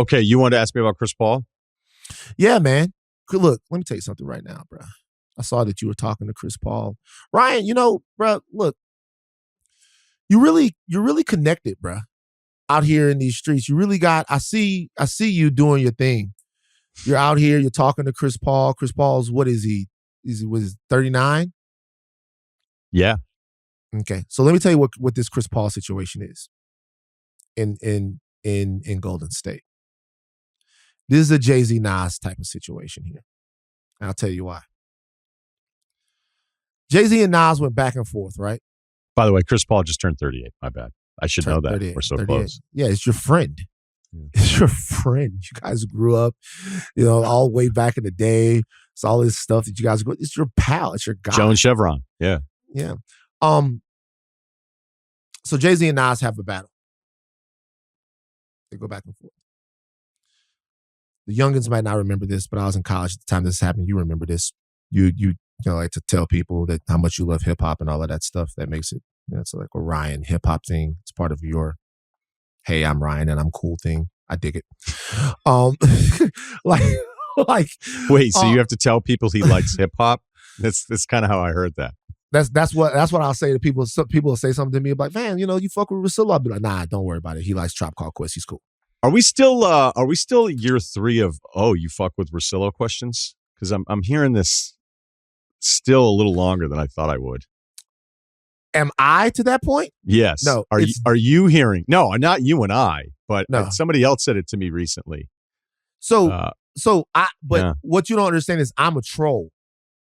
Okay, you wanted to ask me about Chris Paul? Yeah, man. Look, let me tell you something right now, bro. I saw that you were talking to Chris Paul. Ryan, bro, look, you're really connected, bro. Out here in these streets. You really I see you doing your thing. You're out here, you're talking to Chris Paul. Chris Paul's, what is he? Was 39? Yeah. Okay. So let me tell you what this Chris Paul situation is in Golden State. This is a Jay-Z Nas type of situation here. And I'll tell you why. Jay-Z and Nas went back and forth, right? By the way, Chris Paul just turned 38. My bad. I should know that. We're so 38. close. Yeah, it's your friend. Yeah. It's your friend. You guys grew up, all the way back in the day. It's all this stuff that you guys go. It's your pal. It's your guy. Joan Chevron. Yeah. Yeah. So Jay-Z and Nas have a battle. They go back and forth. The youngins might not remember this, but I was in college at the time this happened. You remember this. You like to tell people that how much you love hip hop and all of that stuff. That makes it, it's like a Ryan hip hop thing. It's part of your, hey, I'm Ryan and I'm cool thing. I dig it. Wait, so you have to tell people he likes hip hop? That's kind of how I heard that. That's what I'll say to people. Some people will say something to me like, man, you fuck with Russillo. I'll be like, nah, don't worry about it. He likes Tribe Called Quest. He's cool. Are we still year 3 of you fuck with Russillo questions? Because I'm hearing this still a little longer than I thought I would. Am I to that point? Yes. No. Are you hearing? No, not you and I, but no. Somebody else said it to me recently. What you don't understand is I'm a troll.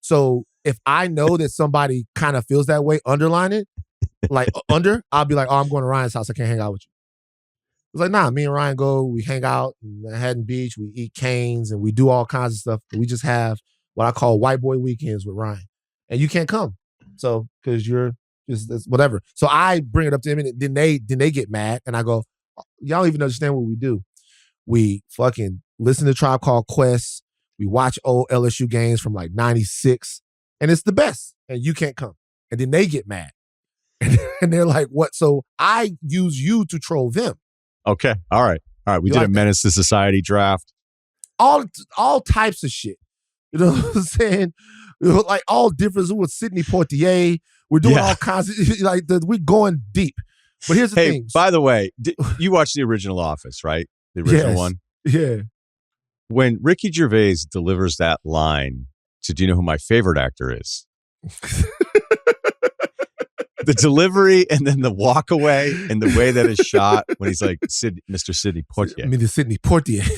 So if I know that somebody kind of feels that way, underline it, I'll be like, oh, I'm going to Ryan's house. I can't hang out with you. It's like, nah, me and Ryan go, we hang out in Manhattan Beach, we eat canes, and we do all kinds of stuff. We just have what I call white boy weekends with Ryan. And you can't come. So, because you're just whatever. So I bring it up to him, and then they get mad, and I go, y'all don't even understand what we do. We fucking listen to Tribe Called Quest. We watch old LSU games from like 96, and it's the best, and you can't come. And then they get mad. And they're like, what? So I use you to troll them. Okay. All right. We did a Menace to Society draft. All types of shit. You know what I'm saying? Like all different with Sidney Poitier. We're doing all kinds of, we're going deep. But here's the thing. By the way, you watched the original Office, right? The original one? Yeah. When Ricky Gervais delivers that line to, do you know who my favorite actor is? The delivery and then the walk away and the way that is shot when he's like, Mr. Sidney Poitier. I mean, the Sidney Poitier.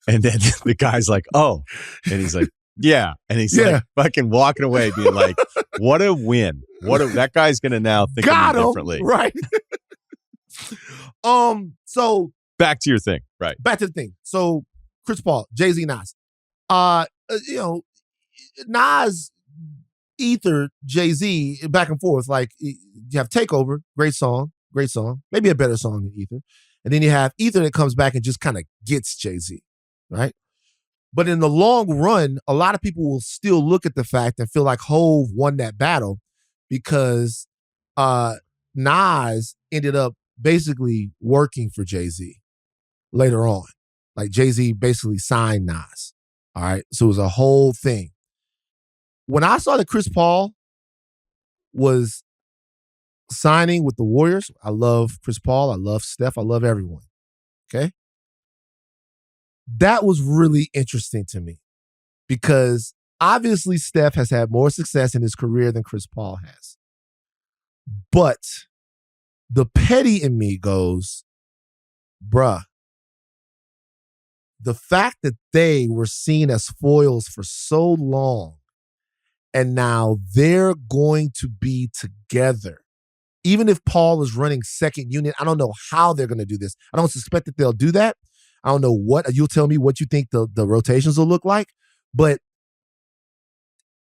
And then the guy's like, oh. And he's like, yeah. And he's like fucking walking away being like, what a win. That guy's going to now think of me differently. Right. So. Back to your thing. Right. Back to the thing. So Chris Paul, Jay-Z, Nas. Nas Ether, Jay-Z, back and forth. Like, you have Takeover, great song, maybe a better song than Ether. And then you have Ether that comes back and just kind of gets Jay-Z, right? But in the long run, a lot of people will still look at the fact and feel like Hove won that battle because Nas ended up basically working for Jay-Z later on. Like, Jay-Z basically signed Nas, all right? So it was a whole thing. When I saw that Chris Paul was signing with the Warriors, I love Chris Paul, I love Steph, I love everyone, okay? That was really interesting to me because obviously Steph has had more success in his career than Chris Paul has. But the petty in me goes, bruh, the fact that they were seen as foils for so long and now they're going to be together. Even if Paul is running second unit, I don't know how they're going to do this. I don't suspect that they'll do that. I don't know you'll tell me what you think the rotations will look like. But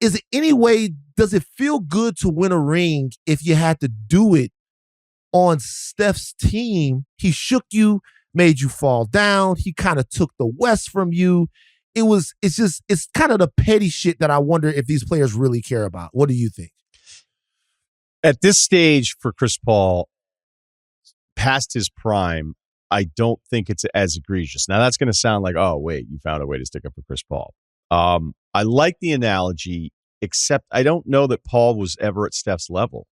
is it any way, does it feel good to win a ring if you had to do it on Steph's team? He shook you, made you fall down. He kind of took the West from you. It's kind of the petty shit that I wonder if these players really care about. What do you think? At this stage for Chris Paul, past his prime, I don't think it's as egregious. Now, that's going to sound like, oh, wait, you found a way to stick up for Chris Paul. I like the analogy, except I don't know that Paul was ever at Steph's level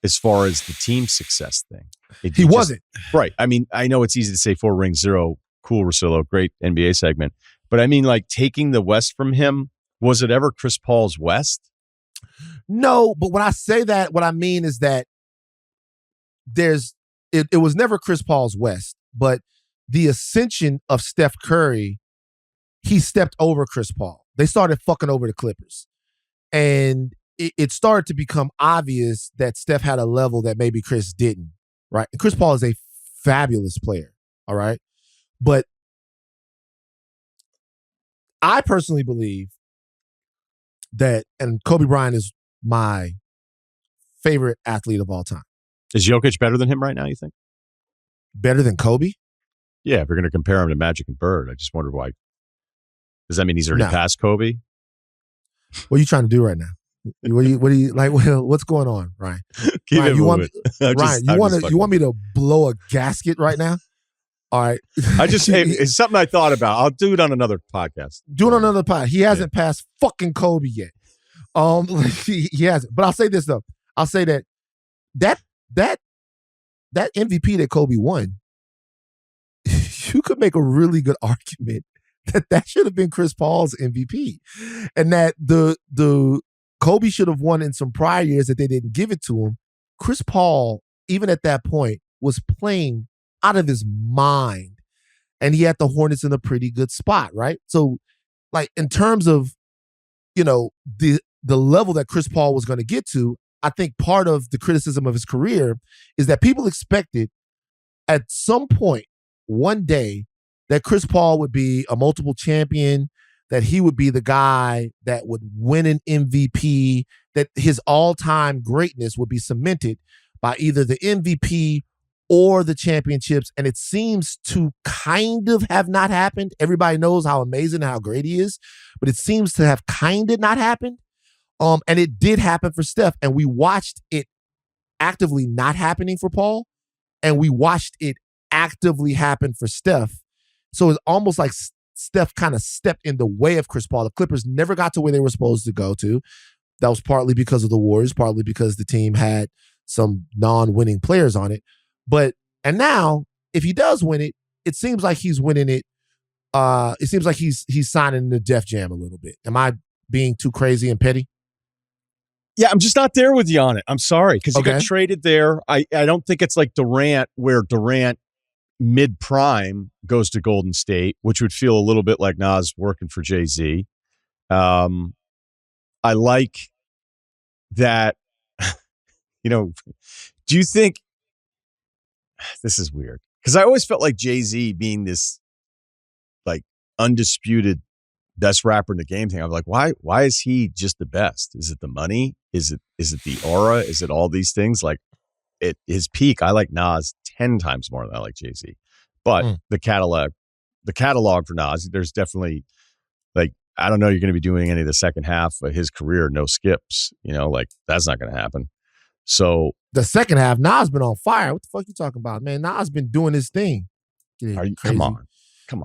as far as the team success thing. He wasn't. Right. I mean, I know it's easy to say 4 rings, 0, cool, Russillo, great NBA segment. But I mean, like, taking the West from him, was it ever Chris Paul's West? No, but when I say that, what I mean is that it was never Chris Paul's West, but the ascension of Steph Curry, he stepped over Chris Paul. They started fucking over the Clippers. And it started to become obvious that Steph had a level that maybe Chris didn't, right? And Chris Paul is a fabulous player, all right? But I personally believe that, and Kobe Bryant is my favorite athlete of all time. Is Jokic better than him right now, you think? Better than Kobe? Yeah, if you're going to compare him to Magic and Bird, I just wonder why. Does that mean he's already past Kobe? What are you trying to do right now? What do you like? What's going on, Ryan? Ryan, you want me to blow a gasket right now? All right. It's something I thought about. I'll do it on another podcast. Do it on another pod. He hasn't passed fucking Kobe yet. He hasn't. But I'll say this though. I'll say that MVP that Kobe won, you could make a really good argument that should have been Chris Paul's MVP, and that the Kobe should have won in some prior years that they didn't give it to him. Chris Paul, even at that point, was playing out of his mind, and he had the Hornets in a pretty good spot, right? So, like, in terms of, the level that Chris Paul was going to get to, I think part of the criticism of his career is that people expected at some point one day that Chris Paul would be a multiple champion, that he would be the guy that would win an MVP, that his all-time greatness would be cemented by either the MVP or the championships. And it seems to kind of have not happened. Everybody knows how amazing and how great he is, but it seems to have kind of not happened. And it did happen for Steph, and we watched it actively not happening for Paul, and we watched it actively happen for Steph. So it's almost like Steph kind of stepped in the way of Chris Paul. The Clippers never got to where they were supposed to go to. That was partly because of the Warriors, partly because the team had some non-winning players on it. And now, if he does win it, it seems like he's winning it. It seems like he's signing the Def Jam a little bit. Am I being too crazy and petty? Yeah, I'm just not there with you on it. I'm sorry, because he got traded there. I don't think it's like Durant, where Durant mid-prime goes to Golden State, which would feel a little bit like Nas working for Jay-Z. I like that, do you think, this is weird, because I always felt like Jay-Z being this like undisputed best rapper in the game thing. I'm like, why is he just the best? Is it the money? Is it the aura? Is it all these things? Like, at his peak, I like Nas 10 times more than I like Jay-Z. But the catalog for Nas, there's definitely, like, I don't know, you're going to be doing any of the second half of his career, no skips, like, that's not going to happen. So the second half, Nas been on fire. What the fuck you talking about, man? Nas been doing his thing. Come on.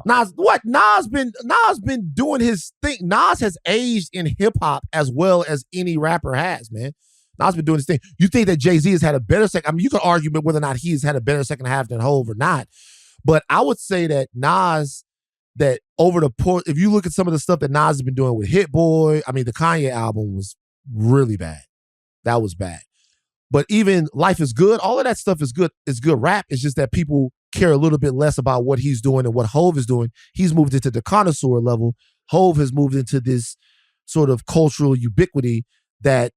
Nas, what? Nas been doing his thing. Nas has aged in hip hop as well as any rapper has, man. Nas been doing his thing. You think that Jay-Z has had a better second? I mean, you could argue whether or not he's had a better second half than Hov or not. But I would say that Nas, that over the if you look at some of the stuff that Nas has been doing with Hit Boy, I mean, the Kanye album was really bad. That was bad. But even Life is Good, all of that stuff is good. It's good rap. It's just that people care a little bit less about what he's doing and what Hov is doing. He's moved into the connoisseur level. Hov has moved into this sort of cultural ubiquity that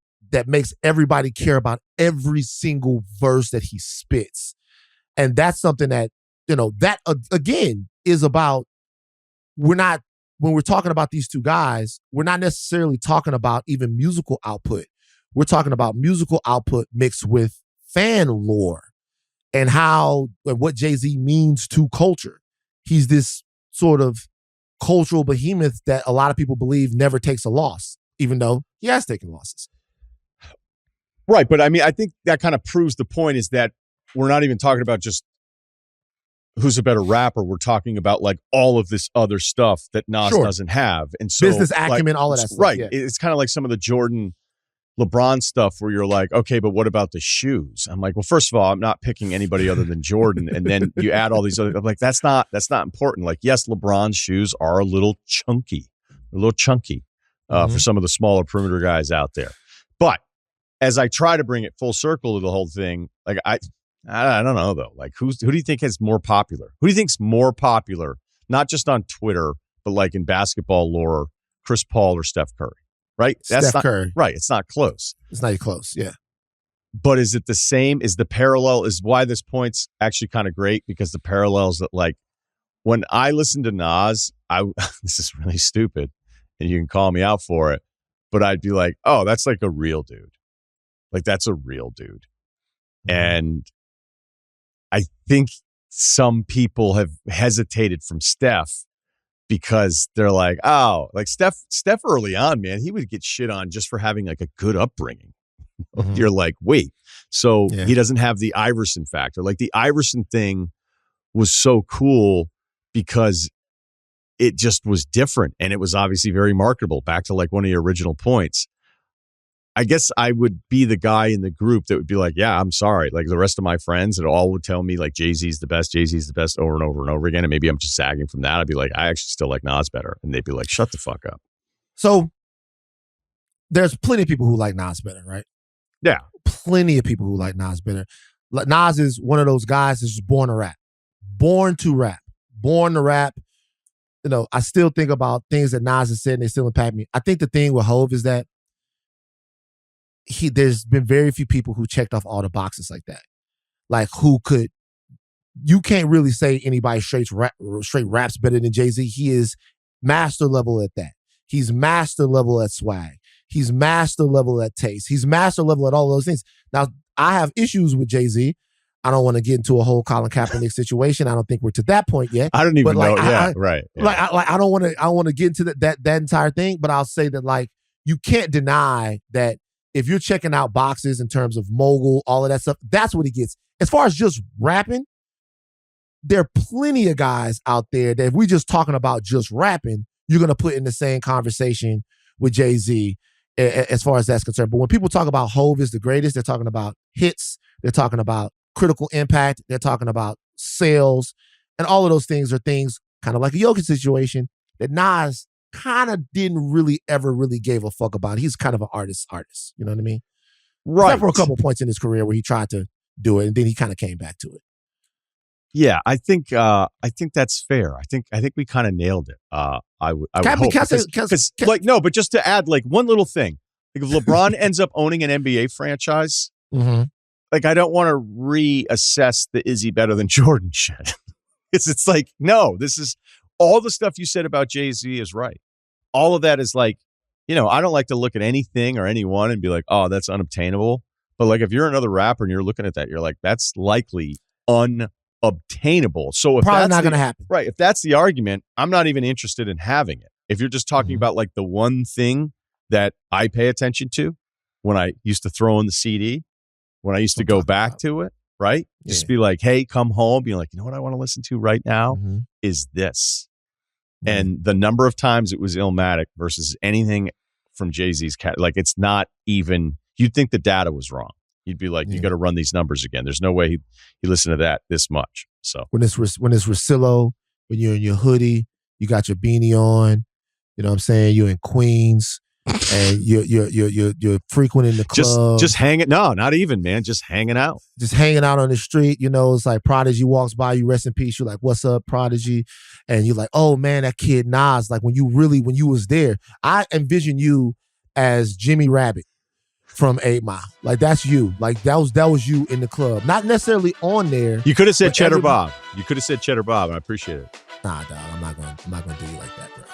makes everybody care about every single verse that he spits. And that's something that, that again is about, when we're talking about these two guys, we're not necessarily talking about even musical output. We're talking about musical output mixed with fan lore and what Jay-Z means to culture. He's this sort of cultural behemoth that a lot of people believe never takes a loss, even though he has taken losses. Right. But I mean, I think that kind of proves the point, is that we're not even talking about just who's a better rapper, we're talking about like all of this other stuff that Nas doesn't have. And so business acumen, all of that stuff. Right. Yeah. It's kind of like some of the Jordan LeBron stuff where you're like, okay, but what about the shoes? I'm like, well, first of all, I'm not picking anybody other than Jordan. And then you add all these other, I'm like, that's not important. Like, yes, LeBron's shoes are a little chunky for some of the smaller perimeter guys out there. But as I try to bring it full circle to the whole thing, like I don't know though. Like who do you think is more popular? Who do you think's more popular, not just on Twitter, but like in basketball lore, Chris Paul or Steph Curry? Right? Steph Curry. Right. It's not close. It's not close. Yeah. But is it the same? Is the parallel, is why this point's actually kind of great, because the parallels that like when I listen to Nas, this is really stupid and you can call me out for it, but I'd be like, oh, that's like a real dude. Like that's a real dude. And I think some people have hesitated from Steph because they're like, oh, like Steph early on, man, he would get shit on just for having like a good upbringing. You're like, wait, so he doesn't have the Iverson factor. Like the Iverson thing was so cool because it just was different. And it was obviously very marketable. Back to like one of your original points. I guess I would be the guy in the group that would be like, yeah, I'm sorry. Like the rest of my friends, it all would tell me like Jay-Z's the best over and over and over again. And maybe I'm just sagging from that. I'd be like, I actually still like Nas better. And they'd be like, shut the fuck up. So there's plenty of people who like Nas better, right? Yeah. Plenty of people who like Nas better. Nas is one of those guys that's just born to rap. Born to rap. Born to rap. You know, I still think about things that Nas has said and they still impact me. I think the thing with Hov is that there's been very few people who checked off all the boxes like that. Like you can't really say anybody straight raps better than Jay-Z. He is master level at that. He's master level at swag. He's master level at taste. He's master level at all those things. Now, I have issues with Jay-Z. I don't want to get into a whole Colin Kaepernick situation. I don't think we're to that point yet. I don't even know. Right. Yeah. Like I don't want to get into that entire thing, but I'll say that like you can't deny that if you're checking out boxes in terms of mogul, all of that stuff, that's what he gets. As far as just rapping, there are plenty of guys out there that if we're just talking about just rapping, you're going to put in the same conversation with Jay-Z as far as that's concerned. But when people talk about Hov is the greatest, they're talking about hits, they're talking about critical impact, they're talking about sales, and all of those things are things kind of like a Jokic situation that Nas kind of didn't really ever really gave a fuck about. He's kind of an artist. You know what I mean? Right. Except for a couple points in his career where he tried to do it and then he kind of came back to it. Yeah, I think that's fair. I think we kind of nailed it. I would hope. But just to add like one little thing, like if LeBron ends up owning an NBA franchise, like I don't want to reassess the is he better than Jordan shit. It's like, no, this is all the stuff you said about Jay-Z is right. All of that is like, you know, I don't like to look at anything or anyone and be like, oh, that's unobtainable. But like if you're another rapper and you're looking at that, you're like, that's likely unobtainable. So if probably not going to happen. Right. If that's the argument, I'm not even interested in having it. If you're just talking about like the one thing that I pay attention to when I used to throw in the CD, when I used to go back to it, right? Yeah. Just be like, hey, come home. Be like, you know what I want to listen to right now is this. And the number of times it was Illmatic versus anything from Jay-Z's like it's not even, you'd think the data was wrong. You'd be like, you got to run these numbers again. There's no way he listened to that this much. So when it's Russillo, when you're in your hoodie, you got your beanie on, you know what I'm saying? You're in Queens and you're frequenting the club. Just hanging. No, not even, man. Just hanging out. Just hanging out on the street. You know, it's like Prodigy walks by you, rest in peace. You're like, what's up, Prodigy? And you're like, oh man, that kid Nas. Like when you was there, I envision you as Jimmy Rabbit from 8 Mile. Like that's you. Like that was you in the club. Not necessarily on there. You could have said Cheddar Bob. You could have said Cheddar Bob. I appreciate it. Nah, dog. I'm not gonna do you like that, bro.